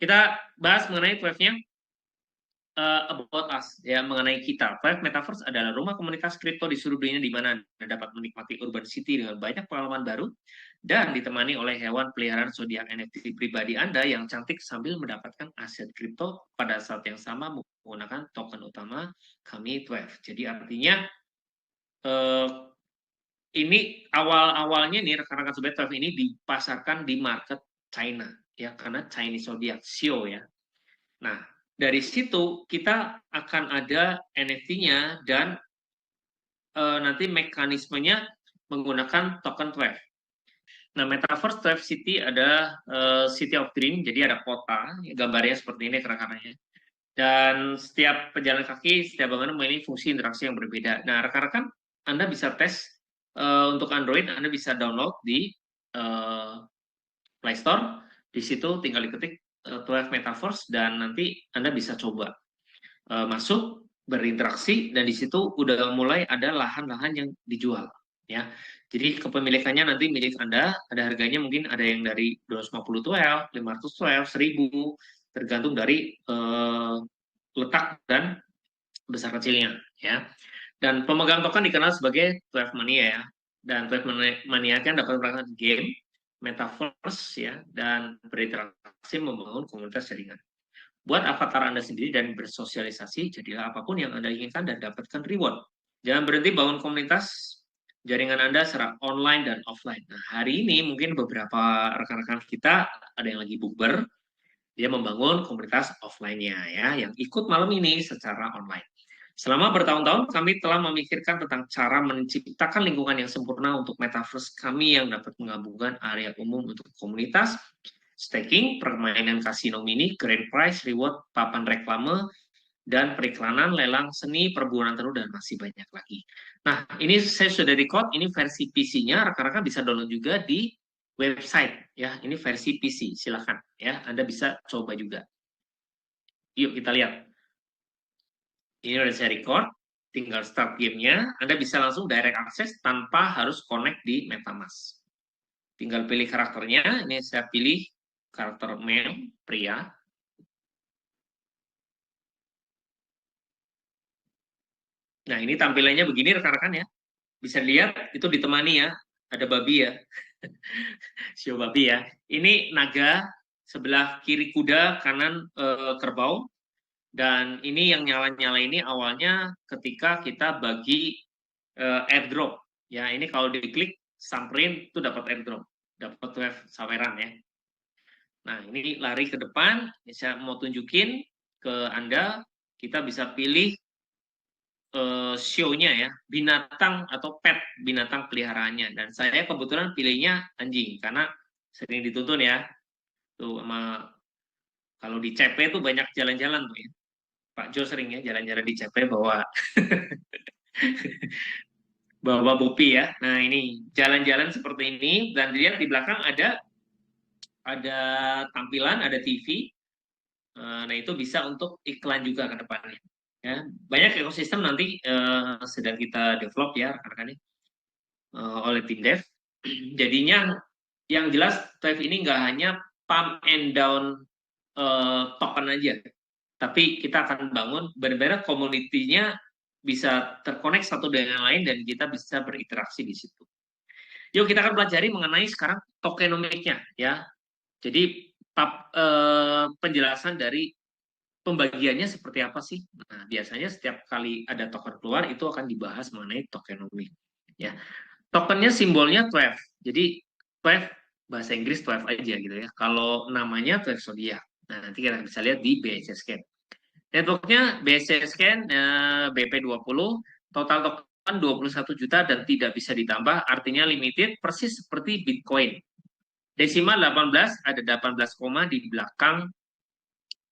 Kita bahas mengenai Thrive-nya, about us, ya, mengenai kita. Thrive Metaverse adalah rumah komunitas kripto di seluruh dunia di mana Anda dapat menikmati urban city dengan banyak pengalaman baru dan ditemani oleh hewan peliharaan zodiak NFT pribadi Anda yang cantik sambil mendapatkan aset kripto pada saat yang sama menggunakan token utama kami Thrive. Jadi artinya eh, ini awal-awalnya nih rekan-rekan sobat Thrive ini dipasarkan di market China, ya, karena Chinese zodiac Xiao, ya. Nah, dari situ kita akan ada NFT-nya dan nanti mekanismenya menggunakan token Thrive. Nah, Metaverse Thrive City ada City of Dream, jadi ada kota, gambarnya seperti ini rekan-rekannya. Dan setiap pejalan kaki, setiap bangunan memiliki fungsi interaksi yang berbeda. Nah, rekan-rekan, Anda bisa tes untuk Android, Anda bisa download di Play Store. Di situ tinggal diketik Thrive Metaverse dan nanti Anda bisa coba masuk, berinteraksi, dan di situ udah mulai ada lahan-lahan yang dijual, ya. Jadi kepemilikannya nanti milik Anda, ada harganya mungkin ada yang dari 250 12, 500 12, 1000, tergantung dari letak dan besar kecilnya, ya. Dan pemegang token dikenal sebagai Thrive Mania, ya. Dan Thrive Mania kan dapat melakukan game, metaverse, ya, dan berinteraksi membangun komunitas jaringan. Buat avatar Anda sendiri dan bersosialisasi, jadilah apapun yang Anda inginkan dan dapatkan reward. Jangan berhenti bangun komunitas jaringan Anda secara online dan offline. Nah, hari ini mungkin beberapa rekan-rekan kita ada yang lagi bukber, dia membangun komunitas offline-nya, ya, yang ikut malam ini secara online. Selama bertahun-tahun, kami telah memikirkan tentang cara menciptakan lingkungan yang sempurna untuk metaverse kami yang dapat menggabungkan area umum untuk komunitas, staking, permainan kasino mini, grand prize, reward, papan reklame, dan periklanan, lelang, seni, perburuan terus, dan masih banyak lagi. Nah, ini saya sudah record, ini versi PC-nya, rekan-rekan bisa download juga di website, ya. Ini versi PC, silakan, ya. Anda bisa coba juga. Yuk kita lihat. Ini udah saya record, tinggal start gamenya. Anda bisa langsung direct access tanpa harus connect di MetaMask. Tinggal pilih karakternya. Ini saya pilih karakter male, pria. Nah, ini tampilannya begini rekan-rekan, ya. Bisa dilihat, itu ditemani, ya. Ada babi, ya. Sio babi, ya. Ini naga, sebelah kiri kuda, kanan kerbau. Dan ini yang nyala-nyala ini awalnya ketika kita bagi airdrop. Ya, ini kalau diklik samperin itu dapat airdrop, dapat wave saweran, ya. Nah, ini lari ke depan, ini saya mau tunjukin ke Anda, kita bisa pilih show-nya, ya, binatang atau pet binatang peliharaannya. Dan saya kebetulan pilihnya anjing karena sering dituntun, ya. Tuh sama kalau di CP tuh banyak jalan-jalan tuh, ya. Pak Jo sering, ya, jalan-jalan di CP bawa bawa Bopi, ya. Nah, ini jalan-jalan seperti ini dan dilihat di belakang ada tampilan, ada TV. Nah, itu bisa untuk iklan juga ke depannya. Ya, banyak ekosistem nanti sedang kita develop, ya, rekan-rekan, oleh tim dev. Jadinya yang jelas Thrive ini nggak hanya pump and down token aja, tapi kita akan bangun benar-benar community-nya bisa terkonek satu dengan yang lain dan kita bisa berinteraksi di situ. Yuk kita akan pelajari mengenai sekarang tokenomics-nya, ya. Jadi penjelasan dari pembagiannya seperti apa sih? Nah, biasanya setiap kali ada token keluar itu akan dibahas mengenai tokenomics, ya. Tokennya simbolnya Thrive. Jadi Thrive bahasa Inggris Thrive aja gitu, ya. Kalau namanya Thrive Zodiac. Nah, nanti kita bisa lihat di BSC Scan. Networknya BSC Scan BP20, total token 21 juta dan tidak bisa ditambah, artinya limited, persis seperti Bitcoin. Desimal 18, ada 18 koma di belakang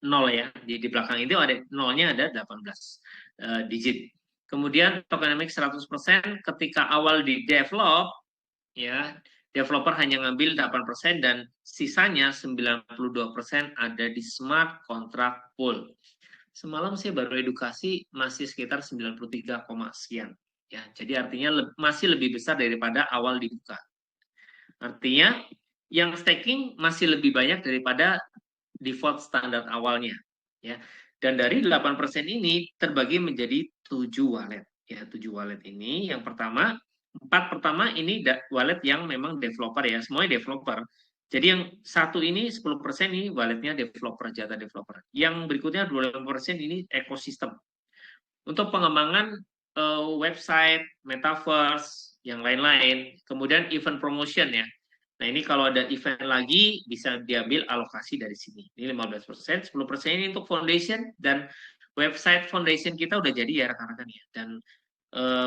0, ya. Di belakang itu ada nolnya, ada 18 digit. Kemudian tokenomics 100% ketika awal di develop, ya, developer hanya ngambil 8% dan sisanya 92% ada di smart contract pool. Semalam saya baru edukasi masih sekitar 93, sekian, ya. Jadi artinya masih lebih besar daripada awal dibuka. Artinya yang staking masih lebih banyak daripada default standar awalnya, ya. Dan dari 8% ini terbagi menjadi 7 wallet. Ya, 7 wallet ini yang pertama, 4 pertama ini wallet yang memang developer ya, semuanya developer. Jadi yang satu ini 10% ini walletnya developer, jatah developer. Yang berikutnya 25% ini ekosistem. Untuk pengembangan website, metaverse, yang lain-lain. Kemudian event promotion ya. Nah ini kalau ada event lagi bisa diambil alokasi dari sini. Ini 15%, 10% ini untuk foundation dan website foundation kita udah jadi ya rekan-rekan ya. Dan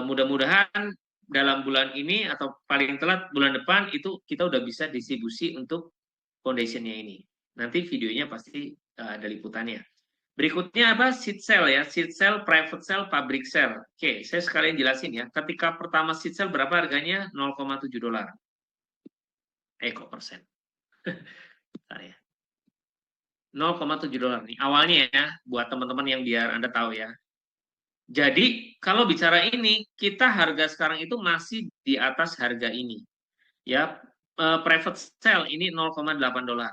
mudah-mudahan dalam bulan ini atau paling telat bulan depan itu kita udah bisa distribusi untuk foundationnya ini. Nanti videonya pasti ada liputannya. Berikutnya apa? Seed sale ya. Seed sale, private sale, public sale. Oke, saya sekalian jelasin ya. Ketika pertama seed sale berapa harganya? 0,7 dolar. Kok persen. Bentar ya. 0,7 dolar nih. Awalnya ya, buat teman-teman yang biar Anda tahu ya. Jadi, kalau bicara ini, kita harga sekarang itu masih di atas harga ini. Ya, private sale ini 0,8 dolar.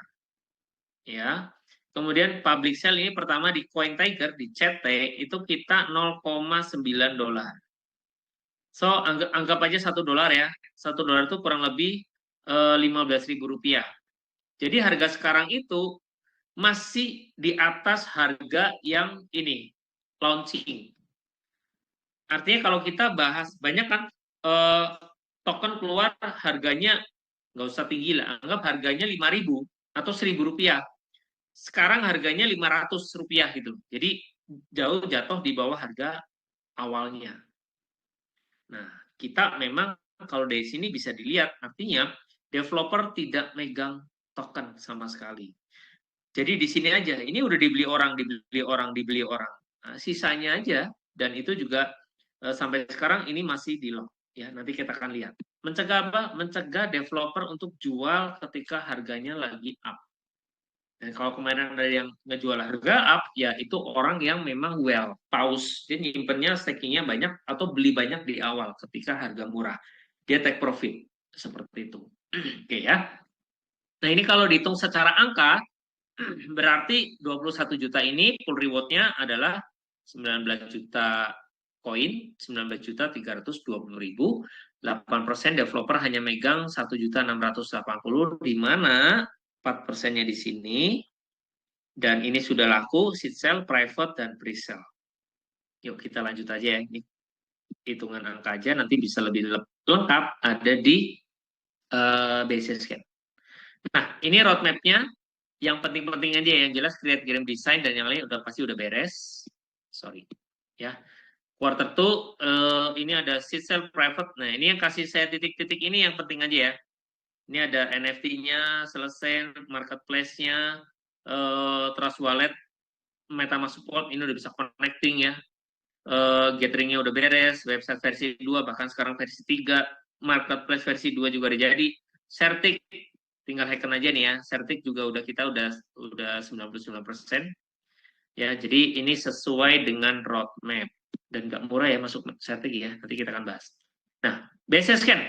Ya. Kemudian public sale ini pertama di CoinTiger, di CT, itu kita 0,9 dolar. So, anggap aja 1 dolar ya. 1 dolar itu kurang lebih 15.000 rupiah. Jadi harga sekarang itu masih di atas harga yang ini, launching. Artinya kalau kita bahas, banyak kan token keluar harganya nggak usah tinggi lah, anggap harganya 5.000 atau 1.000 rupiah. Sekarang harganya 500 rupiah gitu. Jadi jauh jatuh di bawah harga awalnya. Nah, kita memang kalau dari sini bisa dilihat, artinya developer tidak megang token sama sekali. Jadi di sini aja, ini udah dibeli orang, dibeli orang, dibeli orang. Nah, sisanya aja, dan itu juga sampai sekarang ini masih di lock. Ya, nanti kita akan lihat. Mencegah apa? Mencegah developer untuk jual ketika harganya lagi up. Dan kalau kemarin ada yang ngejual harga up, ya itu orang yang memang well, paus. Dia nyimpennya, stakingnya banyak, atau beli banyak di awal ketika harga murah. Dia take profit. Seperti itu. Oke ya. Nah ini kalau dihitung secara angka, berarti 21 juta ini full reward-nya adalah 19 juta koin, 19.320.000. 8% developer hanya megang 1.680.000, di mana 4%-nya di sini, dan ini sudah laku, seed sale, private, dan pre-sale. Yuk kita lanjut aja ya, ini hitungan angka aja, nanti bisa lebih lengkap ada di Basecamp. Nah, ini roadmap-nya, yang penting-penting aja, yang jelas create game design dan yang lain udah pasti udah beres. Sorry, ya. Quarter 2 ini ada seed sale private. Nah, ini yang kasih saya titik-titik ini yang penting aja ya. Ini ada NFT-nya selesai, marketplace-nya, Trust Wallet, MetaMask support, ini udah bisa connecting ya. Gathering-nya udah beres, website versi 2, bahkan sekarang versi 3, marketplace versi 2 juga udah jadi. Certic, tinggal hacken aja nih ya. Certic juga kita udah 99%. Ya, jadi ini sesuai dengan roadmap. Dan nggak murah ya masuk Certic ya, nanti kita akan bahas. Nah, BSC Scan.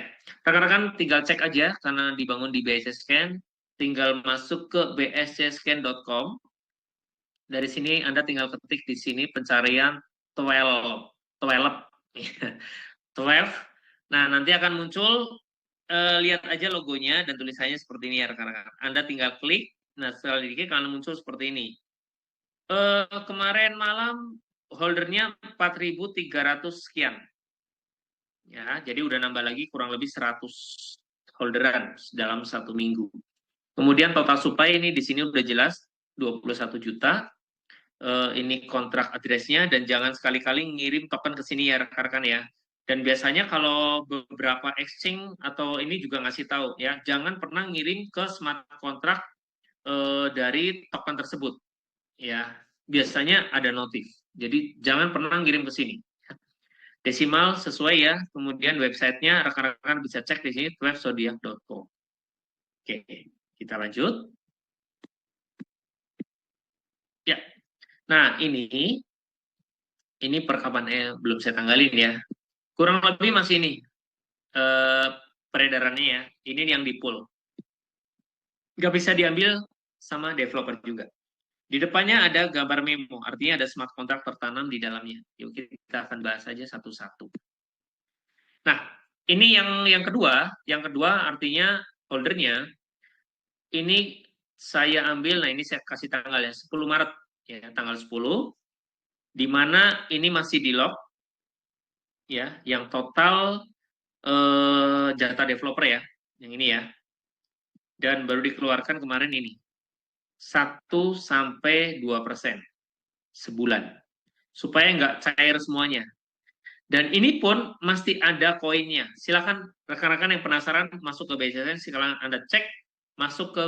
Rekan-rekan tinggal cek aja, karena dibangun di BSC Scan. Tinggal masuk ke bscscan.com. Dari sini Anda tinggal ketik di sini pencarian 12. 12. Nah, nanti akan muncul, lihat aja logonya dan tulisannya seperti ini ya rekan-rekan. Anda tinggal klik, nah setelah diklik akan muncul seperti ini. Kemarin malam holdernya 4.300 sekian. Ya, jadi udah nambah lagi kurang lebih 100 holderan dalam 1 minggu. Kemudian total supply ini di sini udah jelas 21 juta. Ini kontrak address-nya, dan jangan sekali-kali ngirim token ke sini ya rekan-rekan ya. Dan biasanya kalau beberapa exchange atau ini juga ngasih tahu ya, jangan pernah ngirim ke smart contract dari token tersebut. Ya, biasanya ada notif. Jadi jangan pernah ngirim ke sini. Desimal sesuai ya. Kemudian websitenya rekan-rekan bisa cek di sini, webzodiac.co. Oke, kita lanjut. Ya. Nah, ini perkapannya belum saya tanggalin ya. Kurang lebih masih ini peredarannya ya. Ini yang di pool. Nggak bisa diambil sama developer juga. Di depannya ada gambar memo, artinya ada smart contract tertanam di dalamnya. Yuk kita akan bahas saja satu-satu. Nah, ini yang kedua. Yang kedua artinya holdernya ini saya ambil, nah ini saya kasih tanggal ya, 10 Maret ya, tanggal 10, di mana ini masih di lock ya, yang total jatah developer ya, yang ini ya, dan baru dikeluarkan kemarin ini 1-2% sebulan supaya nggak cair semuanya. Dan ini pun masih ada koinnya. Silakan rekan-rekan yang penasaran masuk ke BCSN, silakan Anda cek masuk ke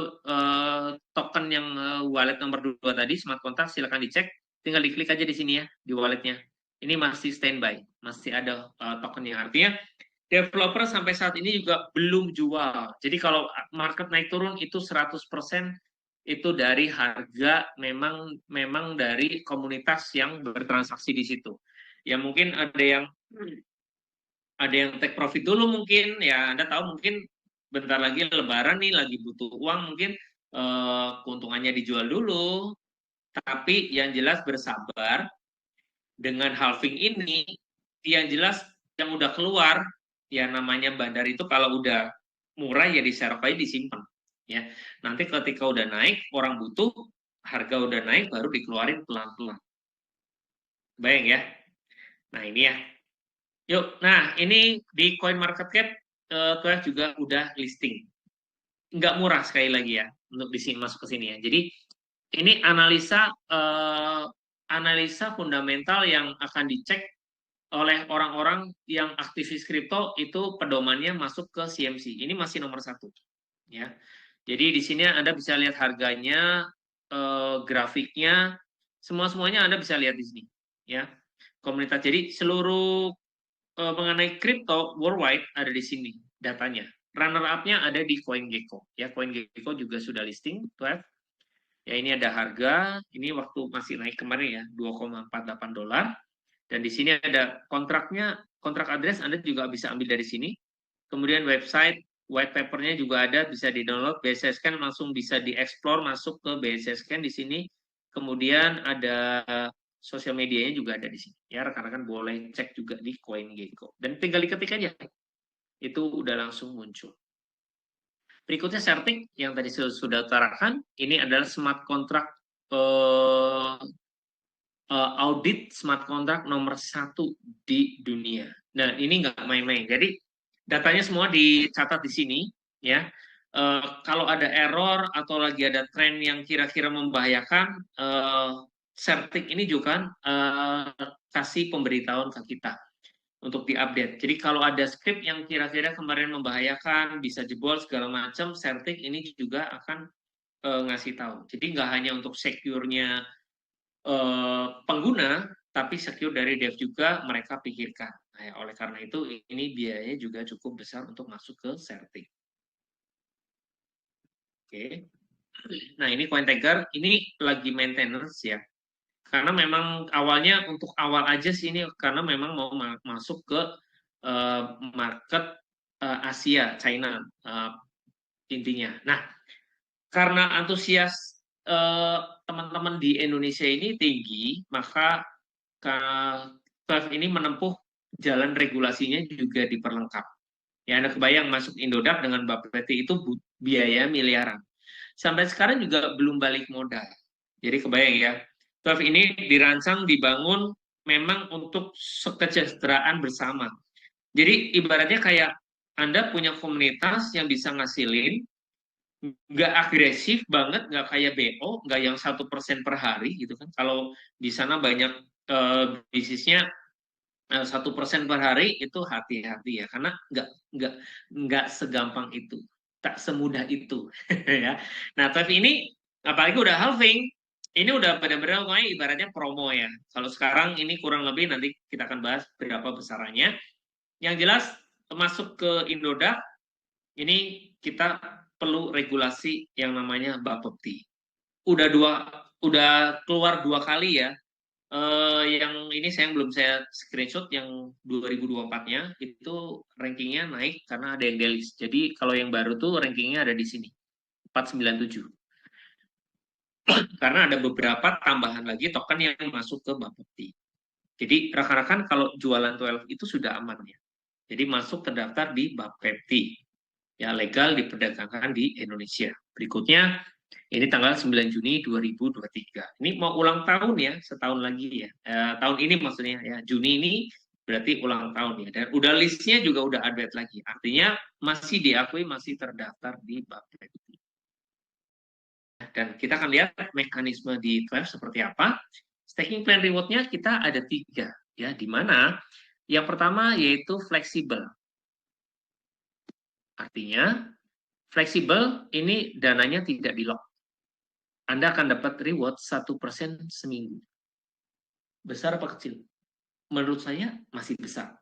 token yang wallet nomor 2 tadi, smart contract, silakan dicek. Tinggal diklik aja di sini ya, di walletnya. Ini masih standby, masih ada tokennya. Artinya developer sampai saat ini juga belum jual. Jadi kalau market naik turun itu 100% itu dari harga memang dari komunitas yang bertransaksi di situ. Ya mungkin ada yang take profit dulu mungkin ya, Anda tahu mungkin bentar lagi lebaran nih lagi butuh uang mungkin keuntungannya dijual dulu, tapi yang jelas bersabar dengan halving ini, yang jelas yang udah keluar ya namanya bandar itu kalau udah murah ya diserap aja disimpan ya. Nanti ketika udah naik orang butuh, harga udah naik baru dikeluarin pelan-pelan. Bayang ya. Nah, ini ya. Yuk, nah ini di CoinMarketCap 12 juga udah listing. Nggak murah sekali lagi ya untuk di sini masuk ke sini ya. Jadi ini analisa fundamental yang akan dicek oleh orang-orang yang aktivis kripto itu pedomannya masuk ke CMC. Ini masih nomor 1 ya. Jadi di sini Anda bisa lihat harganya, grafiknya, semuanya Anda bisa lihat di sini ya. Komunitas. Jadi seluruh mengenai kripto worldwide ada di sini datanya. Runner up-nya ada di CoinGecko. Ya, CoinGecko juga sudah listing 12. Ya, ini ada harga, ini waktu masih naik kemarin ya, $2,48. Dan di sini ada kontraknya, kontrak address Anda juga bisa ambil dari sini. Kemudian website, white paper-nya juga ada, bisa di-download. BSC Scan langsung bisa di-explore, masuk ke BSC Scan di sini. Kemudian ada sosial medianya juga ada di sini. Ya, rekan-rekan boleh cek juga di CoinGecko. Dan tinggal diketik aja. Itu udah langsung muncul. Berikutnya Certic yang tadi sudah utarakan. Ini adalah smart contract audit smart contract nomor 1 di dunia. Nah, ini nggak main-main. Jadi datanya semua dicatat di sini, ya. Kalau ada error atau lagi ada tren yang kira-kira membahayakan, Certic ini juga kasih pemberitahuan ke kita untuk diupdate. Jadi kalau ada script yang kira-kira kemarin membahayakan, bisa jebol segala macam, Certic ini juga akan ngasih tahu. Jadi nggak hanya untuk secure-nya pengguna, tapi secure dari dev juga mereka pikirkan. Nah, oleh karena itu ini biayanya juga cukup besar untuk masuk ke Certic. Oke. Nah, ini CoinTiger, ini lagi maintenance ya. Karena memang awalnya untuk awal aja sih ini karena memang mau masuk ke market Asia, China intinya. Nah, karena antusias teman-teman di Indonesia ini tinggi, maka Valve ini menempuh jalan regulasinya juga diperlengkap. Ya, Anda kebayang masuk Indodax dengan Bapeti itu biaya miliaran. Sampai sekarang juga belum balik modal. Jadi kebayang ya, Valve ini dirancang, dibangun memang untuk kesejahteraan bersama. Jadi ibaratnya kayak Anda punya komunitas yang bisa ngasilin, nggak agresif banget, nggak kayak BO, nggak yang 1% per hari gitu kan. Kalau di sana banyak bisnisnya 1% per hari itu hati-hati ya, karena nggak segampang itu, tak semudah itu ya. Nah, tapi ini apalagi udah halving, ini udah benar-benar ibaratnya promo ya. Kalau sekarang ini kurang lebih nanti kita akan bahas berapa besarannya. Yang jelas masuk ke Indodax ini kita perlu regulasi yang namanya Bapepti. Udah keluar 2 kali ya. Yang ini belum saya screenshot yang 2024-nya itu rankingnya naik karena ada yang delist. Jadi kalau yang baru tuh rankingnya ada di sini 497. karena ada beberapa tambahan lagi token yang masuk ke Bapepti. Jadi rekan-rekan kalau jualan 12 itu sudah aman ya. Jadi masuk terdaftar di Bapepti. Ya, legal diperdagangkan di Indonesia. Berikutnya, ini tanggal 9 Juni 2023. Ini mau ulang tahun ya, setahun lagi ya. Tahun ini maksudnya ya, Juni ini berarti ulang tahun ya. Dan udah listnya juga udah update lagi. Artinya masih diakui, masih terdaftar di Bapepti. Dan kita akan lihat mekanisme di 12 seperti apa. Staking plan reward-nya kita ada 3 ya, di mana yang pertama yaitu fleksibel. Artinya fleksibel ini dananya tidak di-lock. Anda akan dapat reward 1% seminggu. Besar apa kecil? Menurut saya masih besar.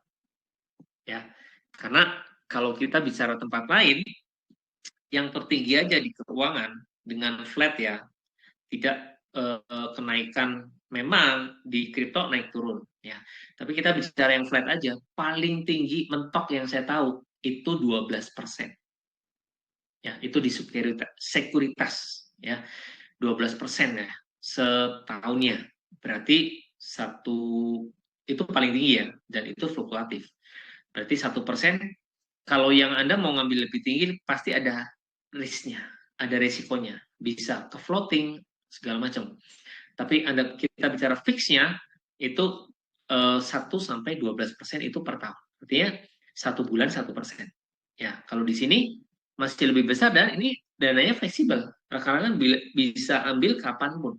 Ya. Karena kalau kita bicara tempat lain, yang tertinggi aja di keuangan dengan flat ya, tidak kenaikan, memang di kripto naik turun ya. Tapi kita bicara yang flat aja, paling tinggi mentok yang saya tahu itu 12%. Ya, itu di sekuritas ya. 12% ya setahunnya. Berarti itu paling tinggi ya, dan itu fluktuatif. Berarti 1%, kalau yang Anda mau ngambil lebih tinggi pasti ada risknya, ada resikonya, bisa ke floating segala macam. Tapi kita bicara fixnya itu 1-12% itu per tahun. Artinya 1 bulan 1%. Ya, kalau di sini masih lebih besar dan ini dananya fleksibel. Rekan-rekan bisa ambil kapanpun.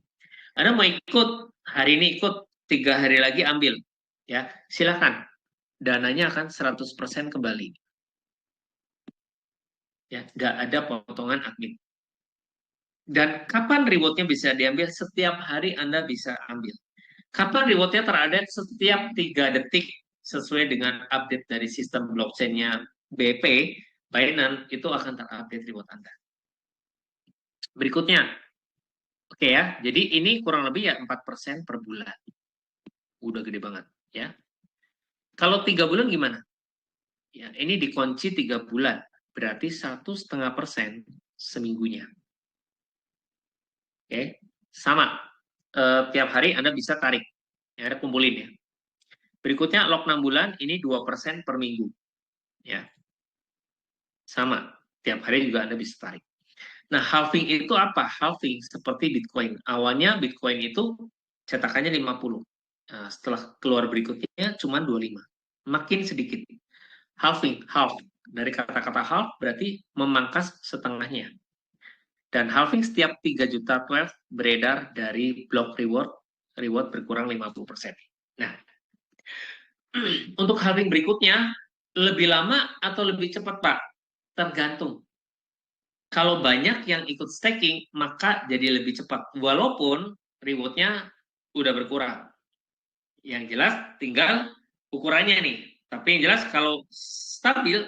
Anda mau ikut hari ini, ikut 3 hari lagi ambil, ya silakan. Dananya akan 100% kembali. Ya, nggak ada potongan admin. Dan kapan rewardnya bisa diambil? Setiap hari Anda bisa ambil. Kapan rewardnya terupdate? Setiap 3 detik sesuai dengan update dari sistem blockchain-nya BP, Binance, itu akan terupdate reward Anda. Berikutnya, oke ya, jadi ini kurang lebih ya 4% per bulan. Udah gede banget ya. Kalau 3 bulan gimana? Ya, ini dikunci 3 bulan, berarti 1,5% seminggunya. Oke, sama. Tiap hari Anda bisa tarik. Ya, ada kumpulin ya. Berikutnya lock 6 bulan, ini 2% per minggu. Ya. Sama, tiap hari juga Anda bisa tarik. Nah, halving itu apa? Halving seperti Bitcoin. Awalnya Bitcoin itu cetakannya 50. Nah, setelah keluar berikutnya cuma 25. Makin sedikit. Halving, half. Dari kata-kata half berarti memangkas setengahnya. Dan halving setiap 3 juta 12 beredar dari block reward berkurang 50%. Nah, untuk halving berikutnya, lebih lama atau lebih cepat, Pak? Tergantung. Kalau banyak yang ikut staking, maka jadi lebih cepat. Walaupun rewardnya udah berkurang. Yang jelas tinggal ukurannya nih. Tapi yang jelas kalau stabil,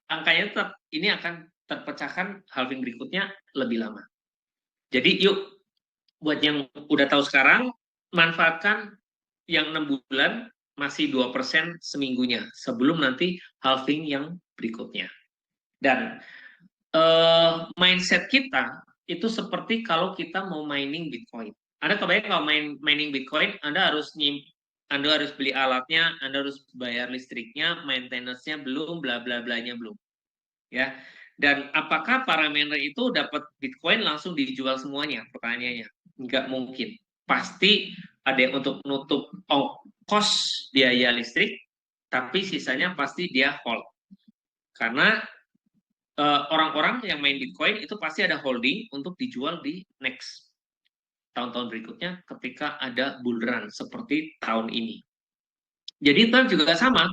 angkanya tetap ini akan terpecahkan halving berikutnya lebih lama. Jadi yuk, buat yang udah tahu sekarang, manfaatkan yang 6 bulan masih 2% seminggunya sebelum nanti halving yang berikutnya. Dan mindset kita itu seperti kalau kita mau mining Bitcoin. Anda kebayang kalau mining Bitcoin, Anda harus beli alatnya, Anda harus bayar listriknya, maintenance-nya belum, bla bla blanya belum. Ya. Dan apakah para miner itu dapat Bitcoin langsung dijual semuanya? Pertanyaannya, nggak mungkin. Pasti ada yang untuk menutup ongkos biaya listrik, tapi sisanya pasti dia hold. Karena orang-orang yang main Bitcoin itu pasti ada holding untuk dijual di next tahun-tahun berikutnya ketika ada bull run seperti tahun ini. Jadi itu juga sama.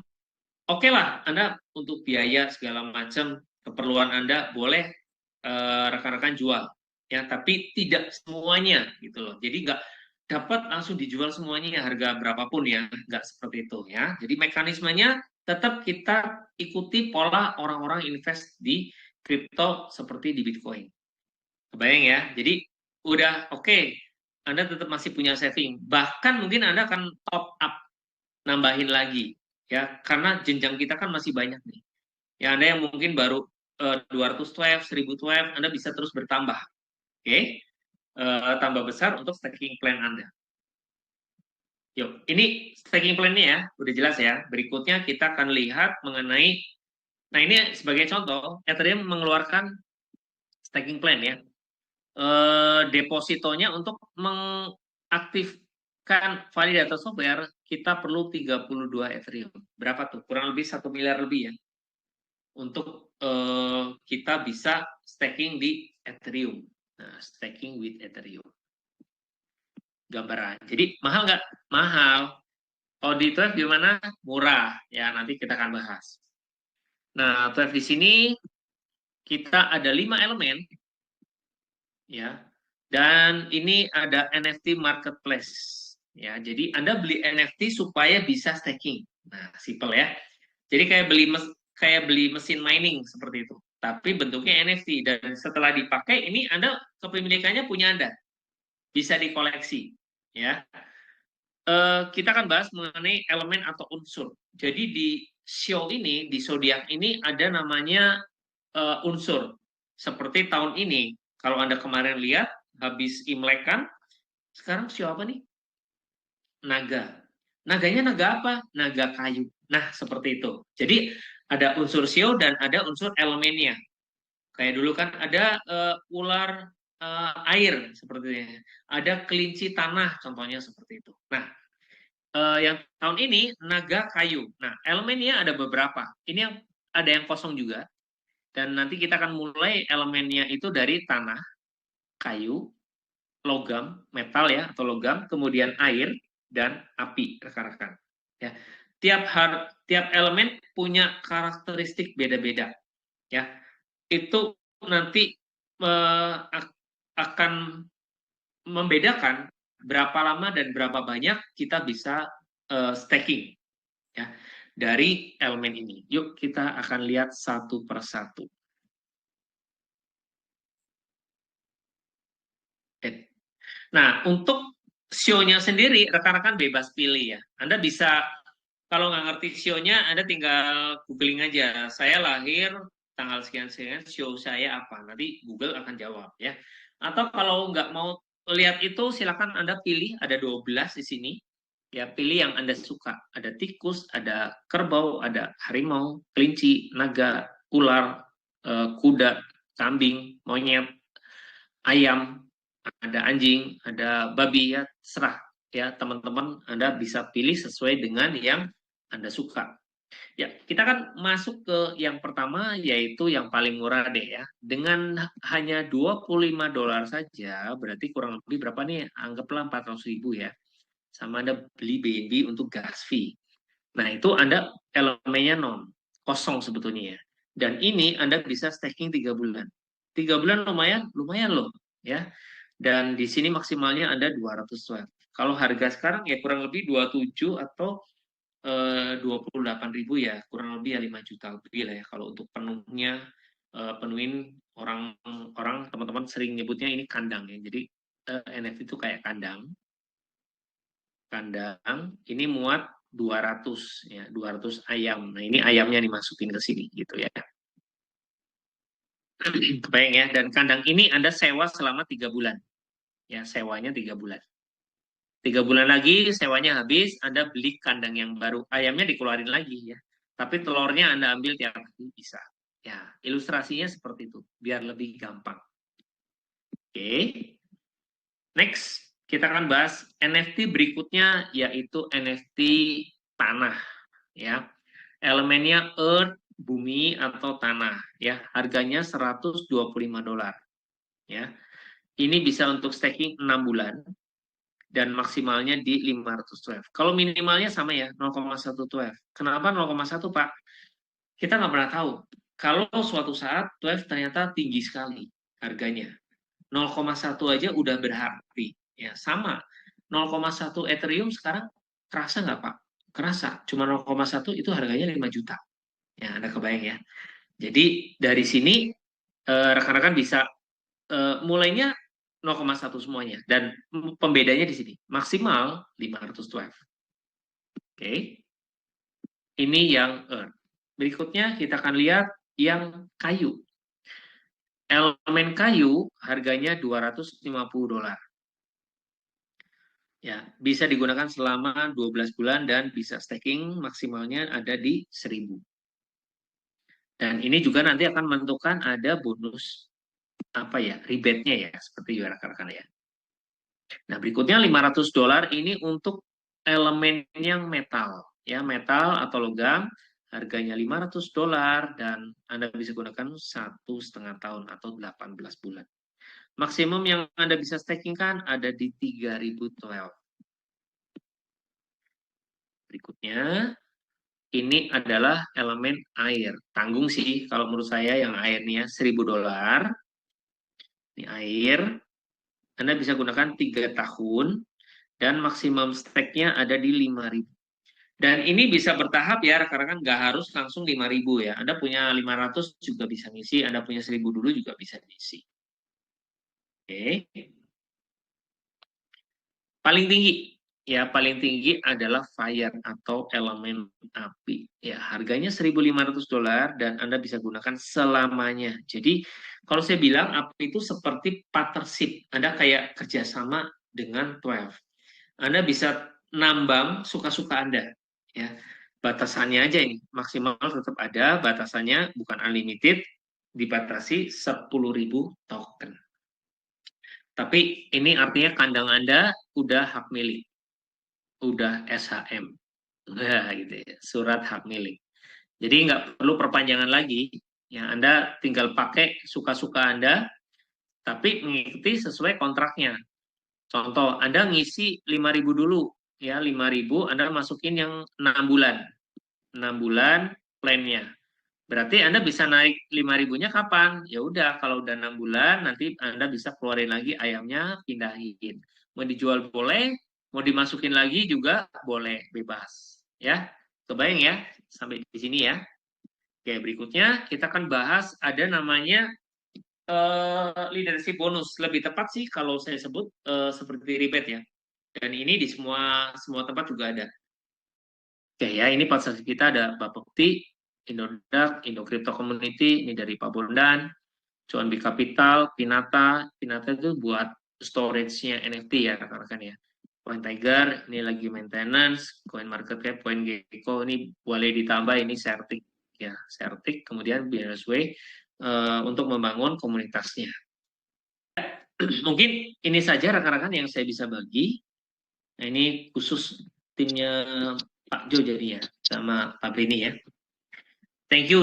Oke lah, Anda untuk biaya segala macam keperluan Anda boleh rekan-rekan jual, ya. Tapi tidak semuanya gitu loh. Jadi nggak dapat langsung dijual semuanya harga berapapun ya, nggak seperti itu ya. Jadi mekanismenya tetap kita ikuti pola orang-orang invest di kripto seperti di Bitcoin. Kebayang ya? Jadi udah oke, Anda tetap masih punya saving. Bahkan mungkin Anda akan top up, nambahin lagi ya, karena jenjang kita kan masih banyak nih. Ya, Anda yang mungkin baru 212, 1012, Anda bisa terus bertambah. Oke? tambah besar untuk staking plan Anda. Yuk, ini staking plan-nya ya, udah jelas ya. Berikutnya kita akan lihat mengenai, nah ini sebagai contoh, Ethereum mengeluarkan staking plan ya. Depositonya untuk mengaktifkan validator software, kita perlu 32 Ethereum. Berapa tuh? Kurang lebih 1 miliar lebih ya. Untuk kita bisa staking di Ethereum. Nah, staking with Ethereum. Gambaran. Jadi mahal nggak? Mahal. Kalau di Twelve gimana? Murah. Ya, nanti kita akan bahas. Nah, Twelve di sini kita ada 5 elemen. Ya. Dan ini ada NFT marketplace. Ya, jadi Anda beli NFT supaya bisa staking. Nah, simple ya. Jadi kayak beli mesin mining seperti itu. Tapi bentuknya NFT dan setelah dipakai ini Anda kepemilikannya punya Anda. Bisa dikoleksi, ya. Kita akan bahas mengenai elemen atau unsur. Jadi di show ini, di zodiak ini ada namanya unsur. Seperti tahun ini, kalau Anda kemarin lihat habis Imlek kan, sekarang show apa nih? Naga. Naganya naga apa? Naga kayu. Nah, seperti itu. Jadi ada unsur show dan ada unsur elemennya. Kayak dulu kan ada ular air seperti ada kelinci tanah contohnya seperti itu. Nah, yang tahun ini naga kayu. Nah, elemennya ada beberapa. Ini yang ada yang kosong juga. Dan nanti kita akan mulai elemennya itu dari tanah, kayu, logam, metal ya atau logam, kemudian air dan api, rekan-rekan. Ya. Tiap elemen punya karakteristik beda-beda. Ya. Itu nanti akan membedakan berapa lama dan berapa banyak kita bisa staking ya dari elemen ini. Yuk kita akan lihat satu persatu. Nah, untuk show-nya sendiri, rekan-rekan bebas pilih ya. Anda bisa, kalau nggak ngerti show-nya, Anda tinggal googling aja. Saya lahir tanggal sekian-sekian, show saya apa. Nanti Google akan jawab ya. Atau kalau nggak mau lihat itu, silakan Anda pilih, ada 12 di sini. Ya, pilih yang Anda suka. Ada tikus, ada kerbau, ada harimau, kelinci, naga, ular, kuda, kambing, monyet, ayam, ada anjing, ada babi, ya serah ya teman-teman, Anda bisa pilih sesuai dengan yang Anda suka. Ya, kita kan masuk ke yang pertama yaitu yang paling murah deh ya. Dengan hanya $25 saja, berarti kurang lebih berapa nih? Anggaplah 400.000 ya. Sama Anda beli BNB untuk gas fee. Nah, itu Anda elemennya non, kosong sebetulnya ya. Dan ini Anda bisa staking 3 bulan. 3 bulan lumayan, lumayan loh ya. Dan di sini maksimalnya Anda 200 watt. Kalau harga sekarang ya kurang lebih 27 atau 28.000 ya, kurang lebih ya 5 juta lebih lah ya kalau untuk penuhnya penuhin orang teman-teman sering nyebutnya ini kandang ya. Jadi NFT itu kayak kandang. Kandang ini muat 200 ya, 200 ayam. Nah, ini ayamnya dimasukin ke sini gitu ya. Kebayang ya, dan kandang ini Anda sewa selama 3 bulan. Ya, sewanya 3 bulan. 3 bulan lagi sewanya habis, Anda beli kandang yang baru. Ayamnya dikeluarin lagi ya. Tapi telurnya Anda ambil tiap hari bisa. Ya, ilustrasinya seperti itu, biar lebih gampang. Oke. Next, kita akan bahas NFT berikutnya yaitu NFT tanah ya. Elemennya earth, bumi atau tanah ya. Harganya $125 ya. Ini bisa untuk staking 6 bulan dan maksimalnya di 512. Kalau minimalnya sama ya, 0,112. Kenapa 0,1 Pak? Kita nggak pernah tahu. Kalau suatu saat 12 ternyata tinggi sekali harganya. 0,1 aja udah berarti. Ya, sama. 0,1 Ethereum sekarang kerasa nggak Pak? Kerasa. Cuma 0,1 itu harganya 5 juta. Ya, Anda kebayang ya. Jadi dari sini rekan-rekan bisa mulainya 0,1 semuanya dan pembedanya di sini maksimal 512. Oke. Ini yang earth. Berikutnya kita akan lihat yang kayu. Elemen kayu harganya $250. Ya, bisa digunakan selama 12 bulan dan bisa staking maksimalnya ada di 1000. Dan ini juga nanti akan menentukan ada bonus apa ya, rebate-nya ya, seperti rekan-rekan ya. Nah, berikutnya $500 ini untuk elemen yang metal, ya, metal atau logam, harganya $500 dan Anda bisa gunakan 1,5 tahun atau 18 bulan. Maksimum yang Anda bisa staking kan ada di 3012. Berikutnya, ini adalah elemen air. Tanggung sih, kalau menurut saya yang airnya $1000. Ini air, Anda bisa gunakan 3 tahun, dan maksimum stake-nya ada di 5.000. Dan ini bisa bertahap ya, rekan-rekan nggak harus langsung 5.000 ya. Anda punya 500 juga bisa ngisi, Anda punya 1.000 dulu juga bisa ngisi. Oke. Paling tinggi, ya paling tinggi adalah fire atau elemen api. Ya, harganya $1.500 dan Anda bisa gunakan selamanya. Jadi, kalau saya bilang api itu seperti partnership. Anda kayak kerjasama dengan 12. Anda bisa nambang suka-suka Anda. Ya, batasannya aja ini maksimal tetap ada, batasannya bukan unlimited, dibatasi 10.000 token. Tapi ini artinya kandang Anda udah hak milik, udah SHM, nah, gitu ya, surat hak milik. Jadi nggak perlu perpanjangan lagi, ya Anda tinggal pakai suka-suka Anda, tapi mengikuti sesuai kontraknya. Contoh, Anda ngisi 5.000 dulu, ya 5.000 Anda masukin yang 6 bulan. 6 bulan plannya. Berarti Anda bisa naik 5.000-nya kapan? Ya udah, kalau udah 6 bulan nanti Anda bisa keluarin lagi ayamnya, pindahin. Mau dijual boleh, mau dimasukin lagi juga boleh, bebas. Ya, kebayang ya? Sampai di sini ya. Oke, berikutnya kita akan bahas ada namanya leadership bonus. Lebih tepat sih kalau saya sebut seperti rebate ya. Dan ini di semua tempat juga ada. Oke ya, ini partnership kita ada Bapak Bukti, Indodax, Indo Crypto Community, ini dari Pak Bondan, Cuan B Capital, Pinata. Pinata itu buat storage-nya NFT ya, rekan-rekan ya. Coin Tiger, ini lagi maintenance, Coin Market Cap, Coin Gecko, ini boleh ditambah, ini Certic ya, Certic, kemudian BRSW untuk membangun komunitasnya. Mungkin ini saja rekan-rekan yang saya bisa bagi. Nah, ini khusus timnya Pak Jo jadi ya, sama Pak Beni ya. Thank you.